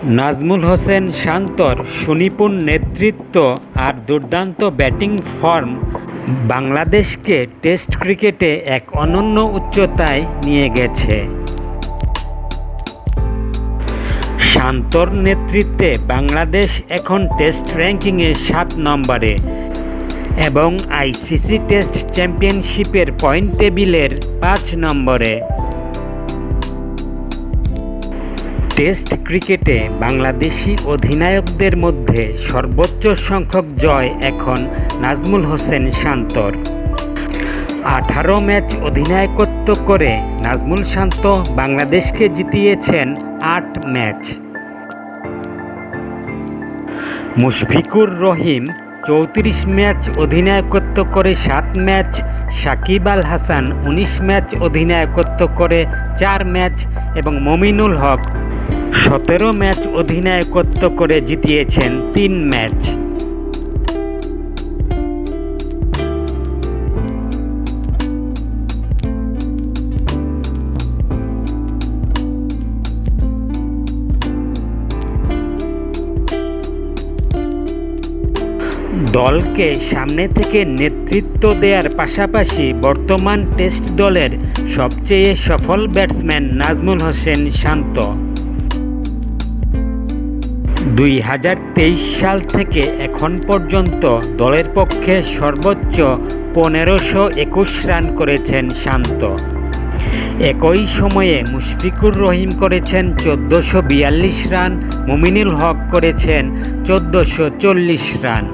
নাজমুল হোসেন শান্তর সুনিপুণ নেতৃত্ব আর দুর্দান্ত ব্যাটিং ফর্ম বাংলাদেশকে টেস্ট ক্রিকেটে এক অনন্য উচ্চতায় নিয়ে গেছে। শান্তর নেতৃত্বে বাংলাদেশ এখন টেস্ট র্যাঙ্কিংয়ে ৭ নম্বরে এবং আইসিসি টেস্ট চ্যাম্পিয়নশিপের পয়েন্ট টেবিলের ৫ নম্বরে। টেস্ট ক্রিকেটে বাংলাদেশি অধিনায়কদের মধ্যে সর্বোচ্চ সংখ্যক জয় এখন নাজমুল হোসেন শান্তর। ১৮ ম্যাচ অধিনায়কত্ব করে নাজমুল শান্ত বাংলাদেশকে জিতিয়েছেন ৮ ম্যাচ। মুশফিকুর রহিম ৩৪ ম্যাচ অধিনায়কত্ব করে ৭ ম্যাচ, সাকিব আল হাসান ১৯ ম্যাচ অধিনায়কত্ব করে ৪ ম্যাচ এবং মমিনুল হক ১৭ ম্যাচ অধিনায়কত্ব করে জিতিয়েছেন ৩ ম্যাচ। দলকে সামনে থেকে নেতৃত্ব দেওয়ার পাশাপাশি বর্তমান টেস্ট দলের সবচেয়ে সফল ব্যাটসম্যান নাজমুল হোসেন শান্ত। ২০২৩ সাল থেকে এখন পর্যন্ত দলের পক্ষে সর্বোচ্চ ১৫২১ রান করেছেন শান্ত। একই সময়ে মুশফিকুর রহিম করেছেন ১৪৪২ রান, মমিনুল হক করেছেন ১৪৪০ রান।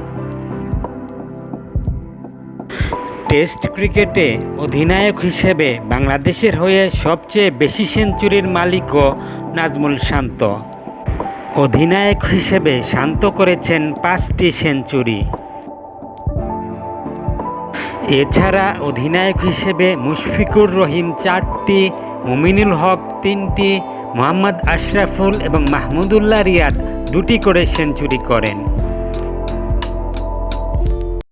টেস্ট ক্রিকেটে অধিনায়ক হিসেবে বাংলাদেশের হয়ে সবচেয়ে বেশি সেঞ্চুরির মালিকও নাজমুল শান্ত। অধিনায়ক হিসেবে শান্ত করেছেন ৫টি সেঞ্চুরি। এছাড়া অধিনায়ক হিসেবে মুশফিকুর রহিম ৪টি, মমিনুল হক ৩টি, মোহাম্মদ আশরাফুল এবং মাহমুদুল্লাহ রিয়াদ ২টি করে সেঞ্চুরি করেন।